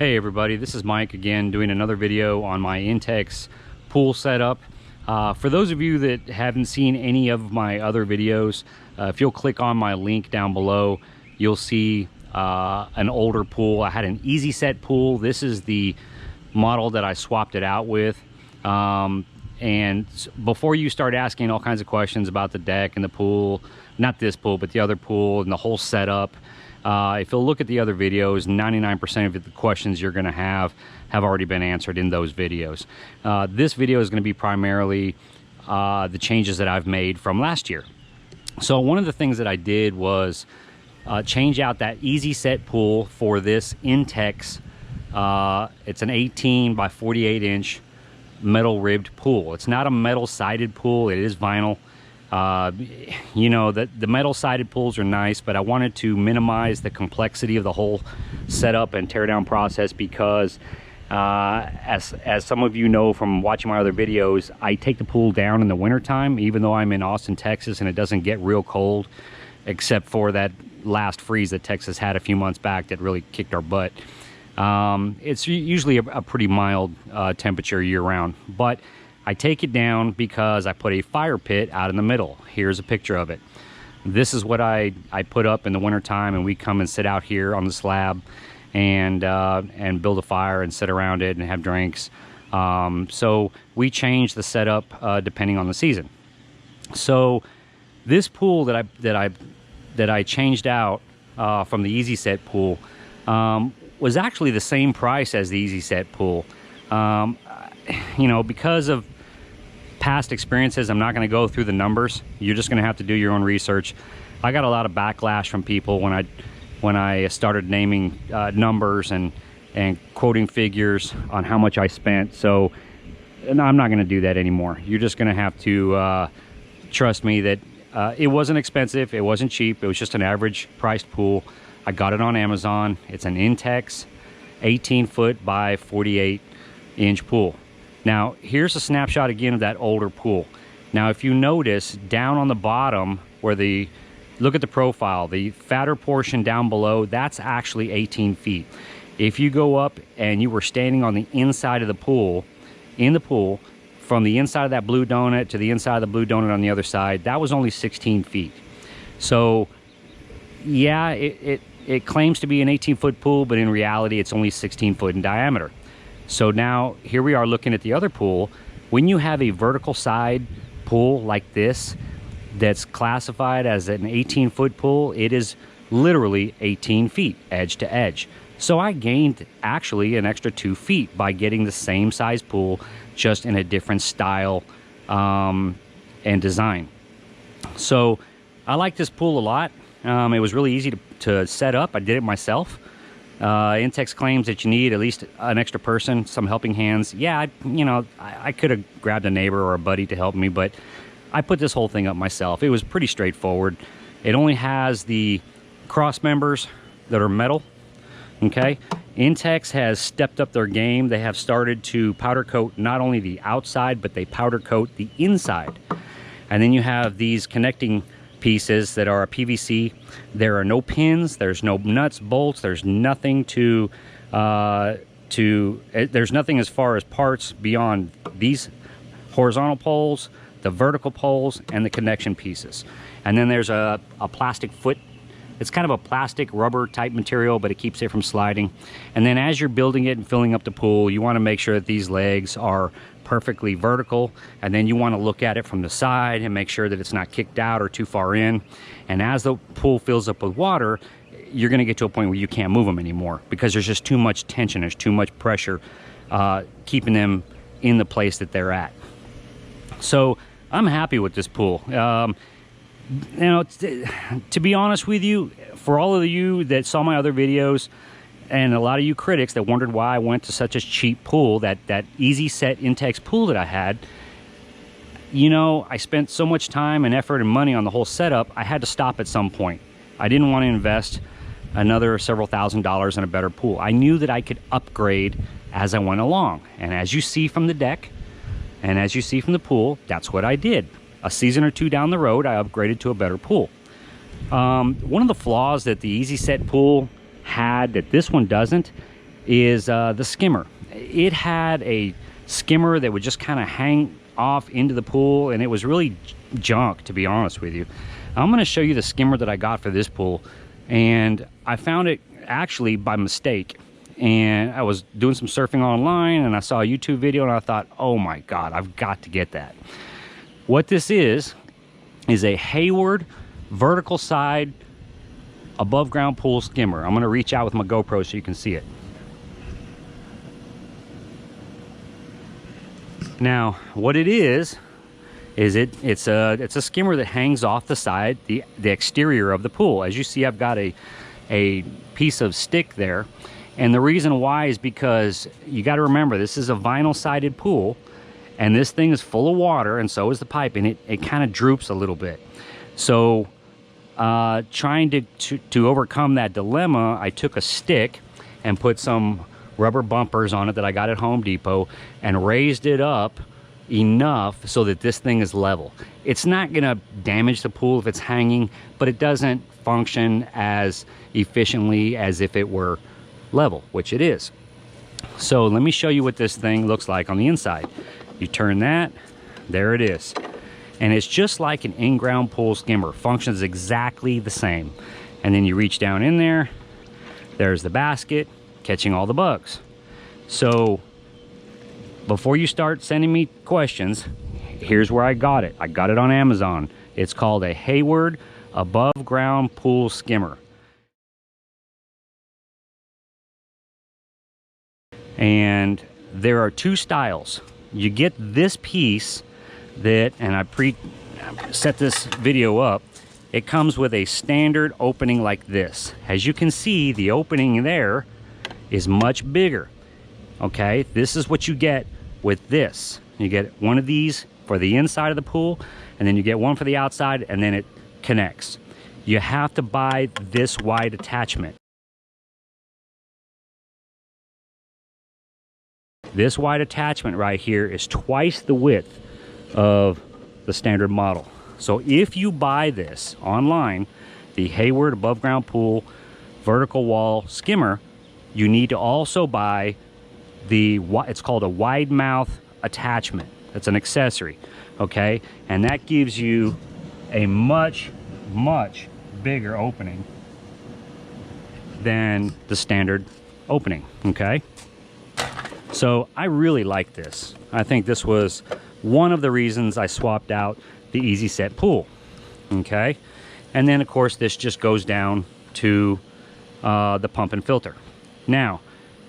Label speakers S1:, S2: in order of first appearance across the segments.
S1: Hey everybody, this is Mike again doing another video on my Intex pool setup. For those of you that haven't seen any of my other videos, if you'll click on my link down below, you'll see an older pool. I had an easy set pool. This is the model that I swapped it out with. And before you start asking all kinds of questions about the deck and the pool, not this pool, but the other pool and the whole setup, if you'll look at the other videos, 99% of the questions you're going to have already been answered in those videos. This video is going to be primarily the changes that I've made from last year. So one of the things that I did was change out that easy set pool for this Intex. It's an 18 by 48 inch metal ribbed pool. It's not a metal sided pool, it is vinyl. You know, the metal sided pools are nice, but I wanted to minimize the complexity of the whole setup and tear down process because as some of you know from watching my other videos, I take the pool down in the wintertime, even though I'm in Austin, Texas, and it doesn't get real cold, except for that last freeze that Texas had a few months back that really kicked our butt. It's usually a pretty mild temperature year round, but I take it down because I put a fire pit out in the middle. Here's a picture of it. This is what I put up in the wintertime, and we come and sit out here on the slab and build a fire and sit around it and have drinks. So we change the setup depending on the season. So this pool that I changed out from the easy set pool was actually the same price as the easy set pool. You know, because of past experiences, I'm not going to go through the numbers. You're just going to have to do your own research. I got a lot of backlash from people when I started naming numbers and quoting figures on how much I spent. So no, I'm not going to do that anymore. You're just going to have to trust me that it wasn't expensive, it wasn't cheap, it was just an average priced pool. I got it on Amazon. It's an Intex 18 foot by 48 inch pool. Now here's a snapshot again of that older pool. Now if you notice down on the bottom where look at the profile, the fatter portion down below, that's actually 18 feet. If you go up and you were standing on the inside of the pool, in the pool, from the inside of that blue donut to the inside of the blue donut on the other side, that was only 16 feet. So yeah, it claims to be an 18-foot pool, but in reality it's only 16 foot in diameter. So now here we are looking at the other pool. When you have a vertical side pool like this that's classified as an 18-foot pool, it is literally 18 feet edge to edge. So I gained actually an extra 2 feet by getting the same size pool, just in a different style and design. So I like this pool a lot. It was really easy to set up. I did it myself. Intex claims that you need at least an extra person, some helping hands. Yeah, I could have grabbed a neighbor or a buddy to help me, but I put this whole thing up myself. It was pretty straightforward. It only has the cross members that are metal, okay? Intex has stepped up their game. They have started to powder coat not only the outside, but they powder coat the inside. And then you have these connecting pieces that are a PVC. There are no pins, there's no nuts, bolts, there's nothing there's nothing as far as parts beyond these horizontal poles, the vertical poles, and the connection pieces. And then there's a plastic foot. It's kind of a plastic rubber type material, but it keeps it from sliding. And then as you're building it and filling up the pool, you want to make sure that these legs are perfectly vertical, and then you want to look at it from the side and make sure that it's not kicked out or too far in. And as the pool fills up with water, you're going to get to a point where you can't move them anymore because there's just too much tension, there's too much pressure keeping them in the place that they're at. So I'm happy with this pool. You know, to be honest with you, for all of you that saw my other videos, and a lot of you critics that wondered why I went to such a cheap pool, that easy set Intex pool that I had, you know, I spent so much time and effort and money on the whole setup, I had to stop at some point. I didn't want to invest another several $1,000s in a better pool. I knew that I could upgrade as I went along. And as you see from the deck, and as you see from the pool, that's what I did. A season or two down the road, I upgraded to a better pool. One of the flaws that the easy set pool had that this one doesn't is the Skimmer. It had a skimmer that would just kind of hang off into the pool, and it was really junk, to be honest with you. I'm going to show you the skimmer that I got for this pool, and I found it actually by mistake. And I was doing some surfing online, and I saw a YouTube video, and I thought, oh my God, I've got to get that. What this is a Hayward vertical side above ground pool skimmer. I'm going to reach out with my GoPro so you can see it. Now, what it is it's a skimmer that hangs off the side, the exterior of the pool. As you see, I've got a piece of stick there. And the reason why is because you got to remember, this is a vinyl sided pool, and this thing is full of water, and so is the pipe, and it kind of droops a little bit. So trying to overcome that dilemma, I took a stick and put some rubber bumpers on it that I got at Home Depot and raised it up enough so that this thing is level. It's not going to damage the pool if it's hanging, but it doesn't function as efficiently as if it were level, which it is. So let me show you what this thing looks like on the inside. You turn that, there it is. And it's just like an in-ground pool skimmer, functions exactly the same. And then you reach down in there, there's the basket, catching all the bugs. So before you start sending me questions, here's where I got it. I got it on Amazon. It's called a Hayward above ground pool skimmer. And there are two styles. You get this piece that, and I set this video up, it comes with a standard opening like this. As you can see, the opening there is much bigger. Okay, this is what you get with this. You get one of these for the inside of the pool, and then you get one for the outside, and then it connects. You have to buy this wide attachment. This wide attachment right here is twice the width of the standard model. So if you buy this online, the Hayward above ground pool vertical wall skimmer, you need to also buy it's called a wide mouth attachment. That's an accessory, okay? And that gives you a much bigger opening than the standard opening, okay? So I really like this. I think this was one of the reasons I swapped out the Easy Set pool, okay? And then of course this just goes down to the pump and filter. Now,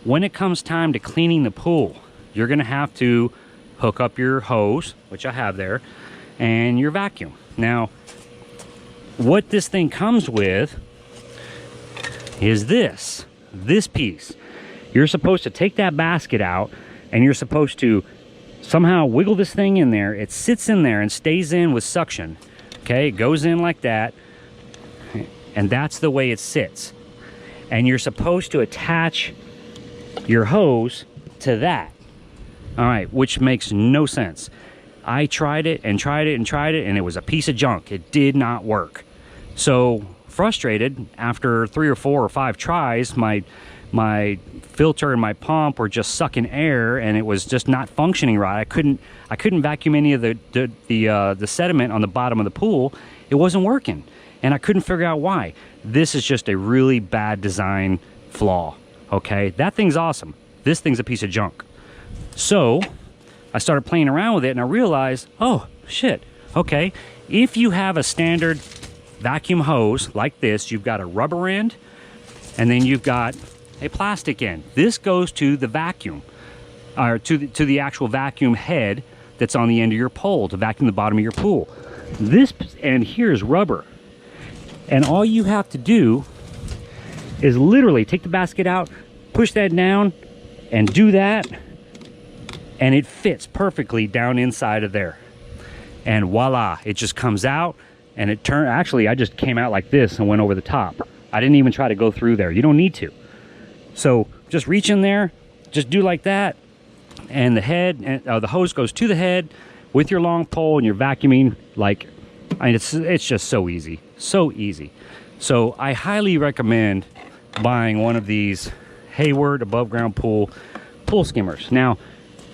S1: when it comes time to cleaning the pool, you're gonna have to hook up your hose, which I have there, and your vacuum. Now, what this thing comes with is this piece. You're supposed to take that basket out, and you're supposed to somehow wiggle this thing in there. It sits in there and stays in with suction. Okay, it goes in like that, and that's the way it sits. And you're supposed to attach your hose to that. All right, which makes no sense. I tried it and tried it and tried it, and it was a piece of junk. It did not work. So frustrated, after 3 or 4 or 5 tries, my filter and my pump were just sucking air, and it was just not functioning right. I couldn't vacuum any of the sediment on the bottom of the pool. It wasn't working, and I couldn't figure out why. This is just a really bad design flaw. Okay, that thing's awesome. This thing's a piece of junk. So I started playing around with it, and I realized, oh shit, okay, if you have a standard vacuum hose like this, you've got a rubber end, and then you've got a plastic end. This goes to the vacuum, or to the actual vacuum head that's on the end of your pole to vacuum the bottom of your pool. This end here is rubber, and all you have to do is literally take the basket out, push that down, and do that, and it fits perfectly down inside of there. And voila, it just comes out, and it turned, actually I just came out like this and went over the top. I didn't even try to go through there. You don't need to. So just reach in there, just do like that, and the head, and the hose goes to the head with your long pole, and you're vacuuming like, I mean, it's just so easy, so easy. So I highly recommend buying one of these Hayward above ground pool skimmers. Now,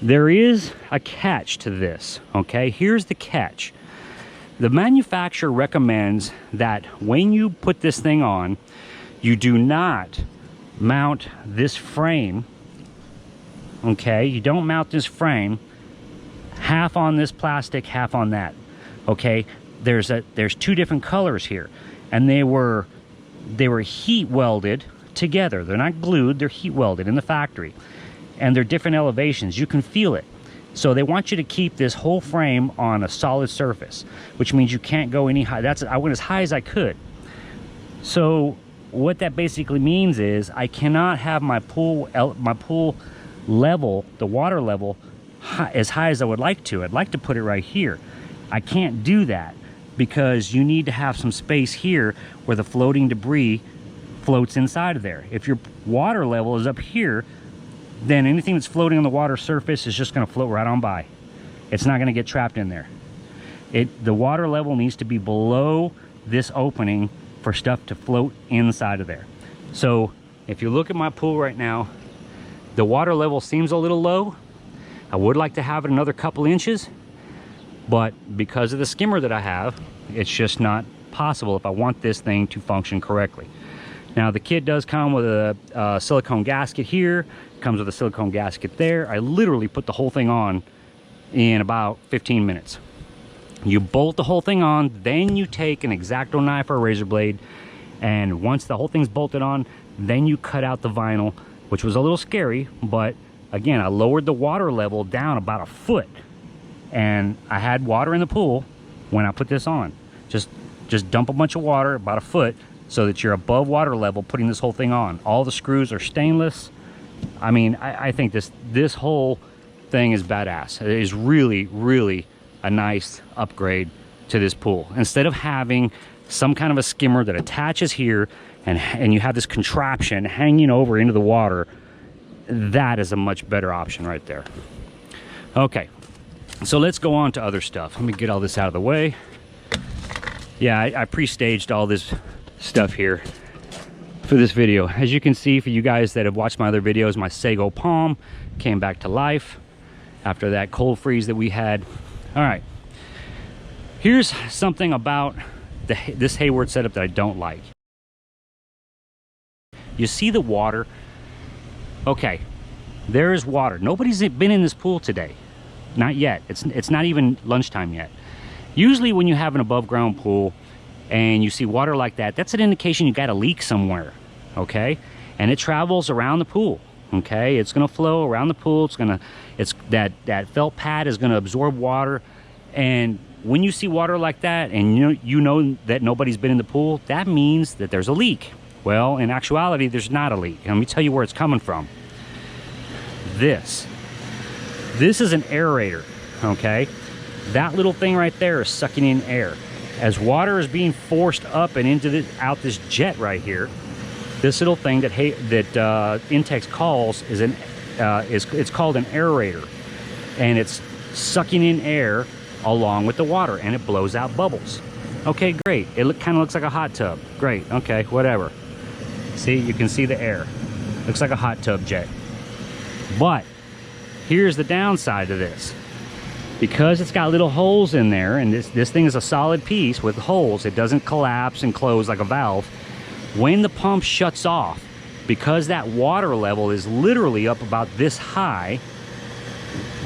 S1: there is a catch to this, okay? Here's the catch. The manufacturer recommends that when you put this thing on, you do not mount this frame, okay? You don't mount this frame half on this plastic, half on that, okay? There's two different colors here, and they were heat welded together. They're not glued, they're heat welded in the factory, and they're different elevations. You can feel it. So they want you to keep this whole frame on a solid surface, which means you can't go any high. I went as high as I could. So what that basically means is I cannot have my pool level, the water level, as high as I would like to. I'd like to put it right here. I can't do that because you need to have some space here where the floating debris floats inside of there. If your water level is up here, then anything that's floating on the water surface is just going to float right on by. It's not going to get trapped in there. The water level needs to be below this opening for stuff to float inside of there. So if you look at my pool right now, the water level seems a little low. I would like to have it another couple inches, but because of the skimmer that I have, it's just not possible if I want this thing to function correctly. Now, the kit does come with a silicone gasket here, comes with a silicone gasket there. I literally put the whole thing on in about 15 minutes. You bolt the whole thing on, then you take an X-Acto knife or a razor blade, and once the whole thing's bolted on, then you cut out the vinyl, which was a little scary, but again, I lowered the water level down about a foot, and I had water in the pool when I put this on. Just dump a bunch of water about a foot so that you're above water level putting this whole thing on. All the screws are stainless. I mean, I think this whole thing is badass. It is really, really a nice upgrade to this pool. Instead of having some kind of a skimmer that attaches here and you have this contraption hanging over into the water, that is a much better option right there. Okay, so let's go on to other stuff. Let me get all this out of the way. Yeah, I pre-staged all this stuff here for this video. As you can see, for you guys that have watched my other videos, my Sago Palm came back to life after that cold freeze that we had. All right, here's something about this Hayward setup that I don't like. You see the water? Okay, there is water. Nobody's been in this pool today. Not yet. It's not even lunchtime yet. Usually when you have an above ground pool and you see water like that, that's an indication you got a leak somewhere, okay? And it travels around the pool, okay? It's gonna flow around the pool. That felt pad is gonna absorb water. And when you see water like that and you know that nobody's been in the pool, that means that there's a leak. Well, in actuality, there's not a leak. And let me tell you where it's coming from. This is an aerator, okay? That little thing right there is sucking in air. As water is being forced up and into out this jet right here, this little thing that Intex calls it's called an aerator, and it's sucking in air along with the water, and it blows out bubbles. Okay, great. It kind of looks like a hot tub. Great. Okay, whatever. See, you can see the air. Looks like a hot tub jet. But here's the downside to this. Because it's got little holes in there, and this thing is a solid piece with holes, it doesn't collapse and close like a valve. When the pump shuts off, because that water level is literally up about this high,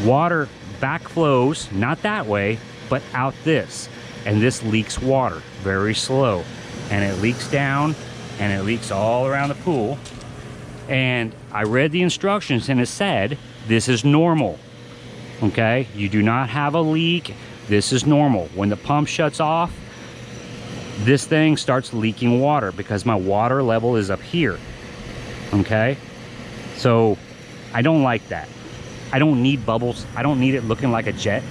S1: water backflows, not that way, but out this. And this leaks water very slow. And it leaks down, and it leaks all around the pool. And I read the instructions, and it said, this is normal. Okay, you do not have a leak. This is normal. When the pump shuts off, this thing starts leaking water because my water level is up here. Okay, so I don't like that. I don't need bubbles. I don't need it looking like a jet.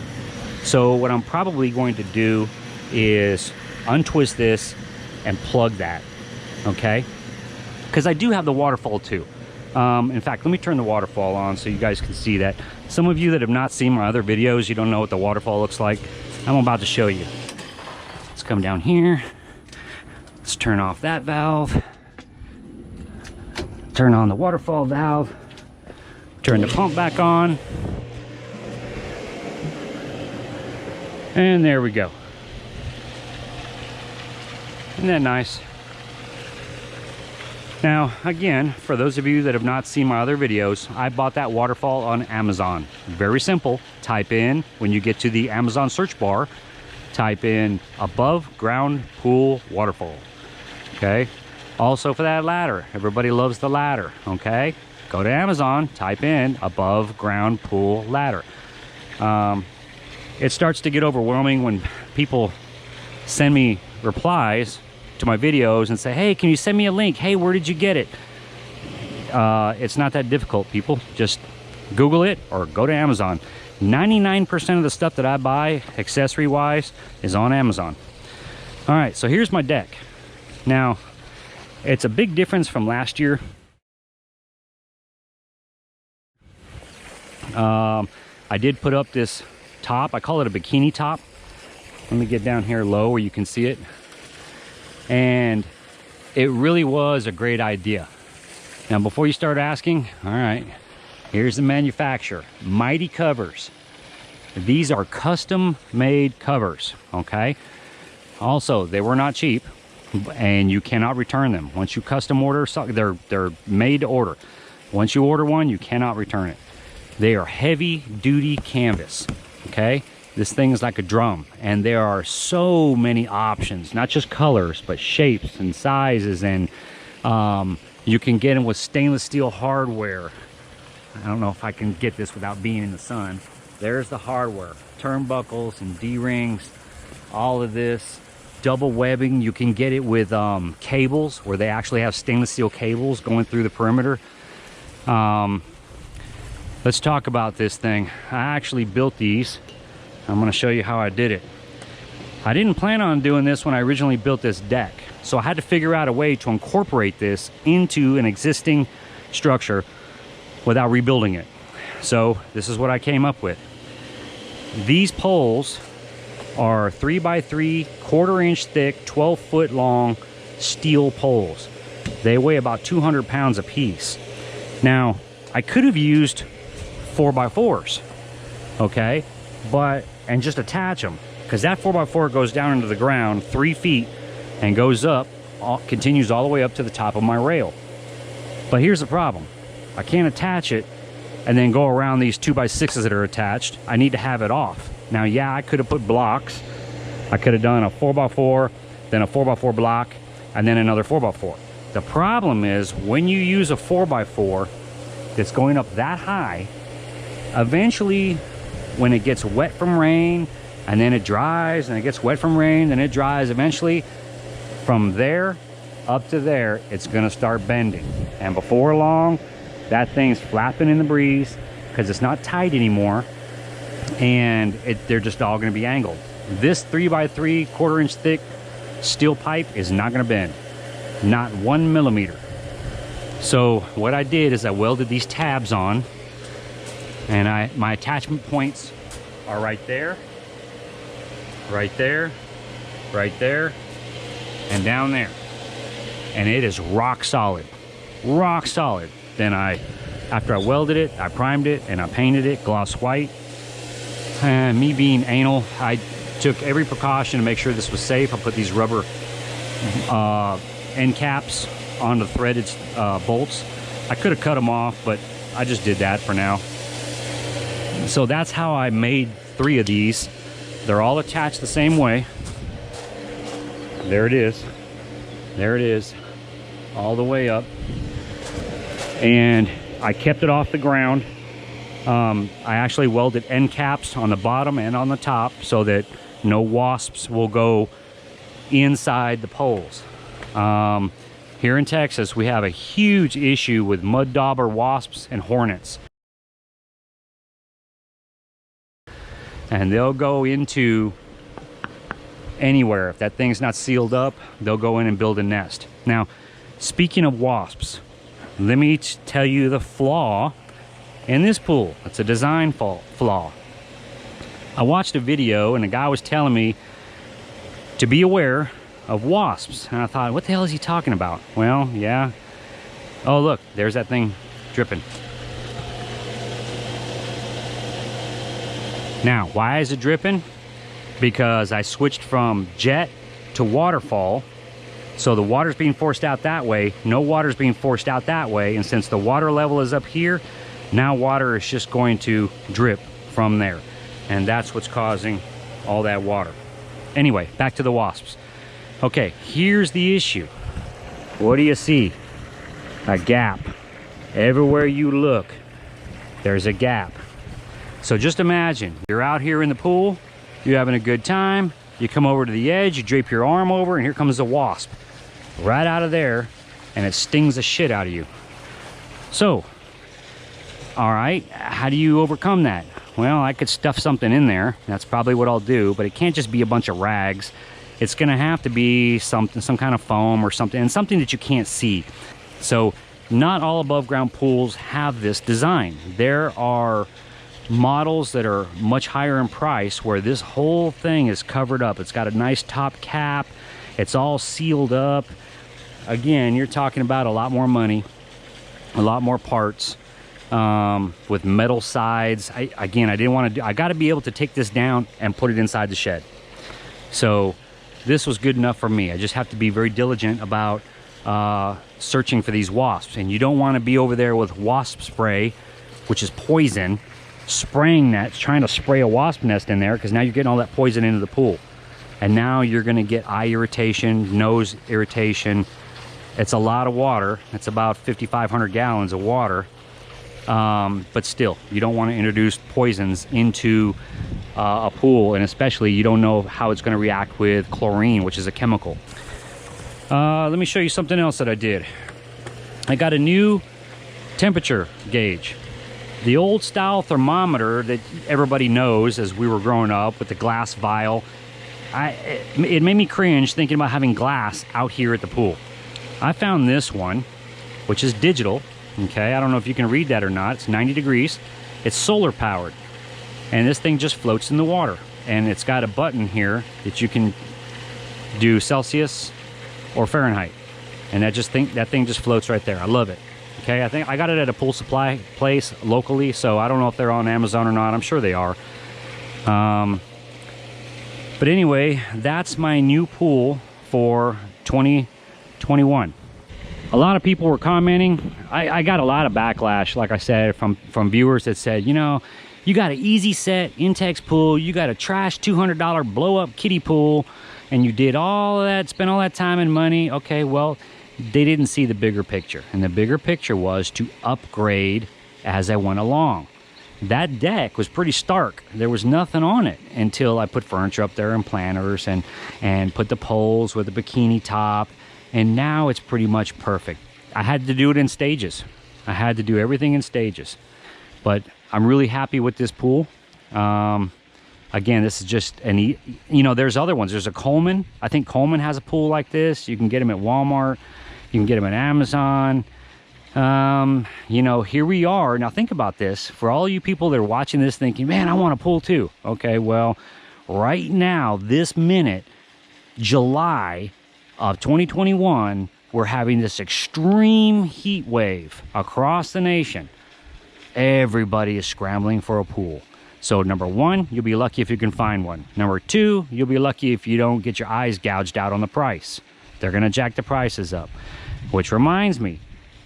S1: So what I'm probably going to do is untwist this and plug that. Okay, because I do have the Waterfall too. In fact, let me turn the Waterfall on so you guys can see that. Some of you that have not seen my other videos, you don't know what the Waterfall looks like. I'm about to show you. Let's come down here. Let's turn off that valve. turn on the waterfall valve, turn the pump back on, and there we go. Isn't that nice? Now, again, for those of you that have not seen my other videos, I bought that waterfall on Amazon. Very simple. Type in, when you get to the Amazon search bar, type in above ground pool waterfall. Okay? Also for that ladder, everybody loves the ladder. Okay? Go to Amazon, type in above ground pool ladder. It starts to get overwhelming when people send me replies to my videos and say, hey, can you send me a link? Hey, where did you get it? It's not that difficult, people. Just Google it or go to Amazon. 99% of the stuff that I buy, accessory wise, is on Amazon. All right, so here's my deck. Now, it's a big difference from last year. I did put up this top. I call it a bikini top. Let me get down here low where you can see it. And it really was a great idea. Now, before you start asking, all right, here's the manufacturer, Mighty Covers. These are custom made covers, okay? Also, they were not cheap, and you cannot return them. Once you custom order, they're made to order. Once you order one, you cannot return it. They are heavy duty canvas, okay? This thing is like a drum, and there are so many options, not just colors, but shapes and sizes, and you can get them with stainless steel hardware. I don't know if I can get this without being in the sun. There's the hardware, turnbuckles and D-rings, all of this. Double webbing, you can get it with cables, where they actually have stainless steel cables going through the perimeter. Let's talk about this thing. I actually built these. I'm going to show you how I did it. I didn't plan on doing this when I originally built this deck, so I had to figure out a way to incorporate this into an existing structure without rebuilding it. So this is what I came up with. These poles are 3x3, 1/4 inch thick, 12-foot long steel poles. They weigh about 200 pounds a piece. Now, I could have used 4x4s, okay, and just attach them, because that 4x4 goes down into the ground 3 feet and goes up, continues all the way up to the top of my rail. But here's the problem. I can't attach it and then go around these 2x6s that are attached. I need to have it off. Now, yeah, I could have put blocks. I could have done a 4x4, then a 4x4 block, and then another 4x4. The problem is, when you use a 4x4 that's going up that high, eventually, when it gets wet from rain, and then it dries, and it gets wet from rain, then it dries, eventually, from there up to there, it's gonna start bending. And before long, that thing's flapping in the breeze, because it's not tight anymore, and they're just all gonna be angled. This 3x3, 1/4 inch thick steel pipe is not gonna bend, not 1 millimeter. So what I did is I welded these tabs on, and my attachment points are right there, right there, right there, and down there. And it is rock solid, rock solid. Then after I welded it, I primed it, and I painted it gloss white. Me being anal, I took every precaution to make sure this was safe. I put these rubber end caps on the threaded bolts. I could have cut them off, but I just did that for now. So that's how I made 3 of these. They're all attached the same way. There it is. There it is. All the way up. And I kept it off the ground. I actually welded end caps on the bottom and on the top so that no wasps will go inside the poles. Here in Texas, we have a huge issue with mud dauber wasps and hornets. And they'll go into anywhere. If that thing's not sealed up, they'll go in and build a nest. Now, speaking of wasps, let me tell you the flaw in this pool. It's a design flaw. I watched a video and a guy was telling me to be aware of wasps. And I thought, what the hell is he talking about? Well, yeah, Oh, look, there's that thing dripping. Now, why is it dripping? Because I switched from jet to waterfall. So the water's being forced out that way. No water's being forced out that way. And since the water level is up here, now water is just going to drip from there. And that's what's causing all that water. Anyway, back to the wasps. Okay, here's the issue. What do you see? A gap. Everywhere you look, there's a gap. So just imagine, you're out here in the pool, you're having a good time, you come over to the edge, you drape your arm over, and here comes a wasp. Right out of there, and it stings the shit out of you. So, all right, how do you overcome that? Well, I could stuff something in there. That's probably what I'll do, but it can't just be a bunch of rags. It's gonna have to be something, some kind of foam or something, and something that you can't see. So, not all above ground pools have this design. There are models that are much higher in price where this whole thing is covered up. It's got a nice top cap. It's all sealed up. Again, you're talking about a lot more money, a lot more parts, with metal sides. I didn't want to do, I got to be able to take this down and put it inside the shed. So this was good enough for me. I just have to be very diligent about searching for these wasps. And you don't want to be over there with wasp spray, which is poison, spraying that, trying to spray a wasp nest in there, because now you're getting all that poison into the pool. And now you're going to get eye irritation, nose irritation. It's a lot of water. It's about 5,500 gallons of water. But still, you don't want to introduce poisons into a pool, and especially you don't know how it's going to react with chlorine, which is a chemical. Let me show you something else that I did. I got a new temperature gauge. The old style thermometer that everybody knows as we were growing up with the glass vial, it made me cringe thinking about having glass out here at the pool. I found this one, which is digital. Okay, I don't know if you can read that or not. It's 90 degrees. It's solar powered. And this thing just floats in the water. And it's got a button here that you can do Celsius or Fahrenheit. And that thing just floats right there. I love it. Okay, I think I got it at a pool supply place locally, so I don't know if they're on Amazon or not. I'm sure they are. But anyway, that's my new pool for 2021. A lot of people were commenting. I got a lot of backlash, like I said, from viewers that said, you know, you got an easy set Intex pool, you got a trash $200 blow up kiddie pool, and you did all of that, spent all that time and money. Okay, well, they didn't see the bigger picture. And the bigger picture was to upgrade as I went along. That deck was pretty stark. There was nothing on it until I put furniture up there and planters and put the poles with the bikini top. And now it's pretty much perfect. I had to do it in stages. I had to do everything in stages. But I'm really happy with this pool. Again, this is just you know, there's other ones. There's a Coleman. I think Coleman has a pool like this. You can get them at Walmart. You can get them at Amazon. You know, here we are. Now think about this. For all you people that are watching this thinking, man, I want a pool too. Okay, well, right now, this minute, July of 2021, we're having this extreme heat wave across the nation. Everybody is scrambling for a pool. So number one, you'll be lucky if you can find one. Number two, you'll be lucky if you don't get your eyes gouged out on the price. They're gonna jack the prices up. Which reminds me,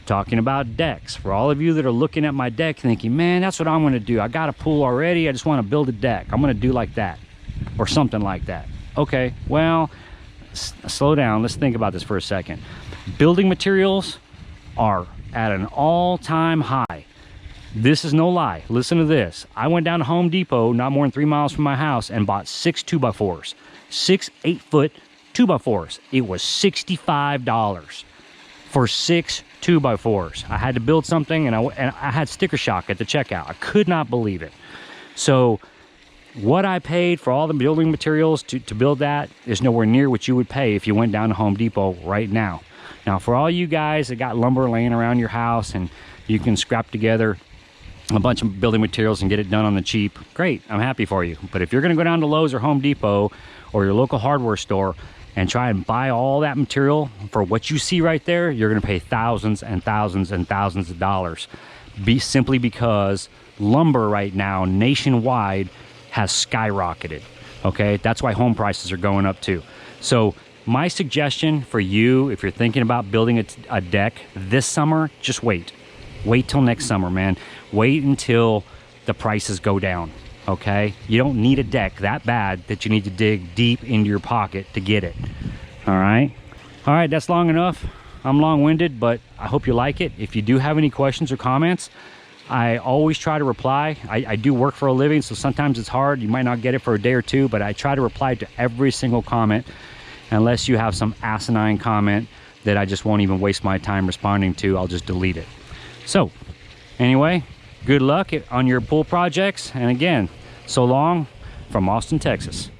S1: talking about decks, for all of you that are looking at my deck thinking, man, that's what I'm gonna do. I got a pool already, I just wanna build a deck. I'm gonna do like that, or something like that. Okay, well, slow down, let's think about this for a second. Building materials are at an all-time high. This is no lie. Listen to this. I went down to Home Depot, not more than 3 miles from my house, and bought 6 2x4s. 6 8-foot 2x4s. It was $65 for 6 2x4s. I had to build something, and I had sticker shock at the checkout. I could not believe it. So what I paid for all the building materials to build that is nowhere near what you would pay if you went down to Home Depot right now. Now, for all you guys that got lumber laying around your house and you can scrap together a bunch of building materials and get it done on the cheap, great, I'm happy for you. But if you're gonna go down to Lowe's or Home Depot or your local hardware store, and try and buy all that material for what you see right there, you're going to pay thousands and thousands and thousands of dollars. Simply because lumber right now nationwide has skyrocketed. Okay, that's why home prices are going up too. So my suggestion for you, if you're thinking about building a deck this summer, just wait till next summer, man. Wait until the prices go down. Okay, you don't need a deck that bad that you need to dig deep into your pocket to get it. All right, that's long enough. I'm long-winded, but I hope you like it. If you do have any questions or comments, I always try to reply. I do work for a living, so sometimes it's hard. You might not get it for a day or two, but I try to reply to every single comment, unless you have some asinine comment that I just won't even waste my time responding to. I'll just delete it. So anyway, good luck on your pool projects. And again, so long from Austin, Texas.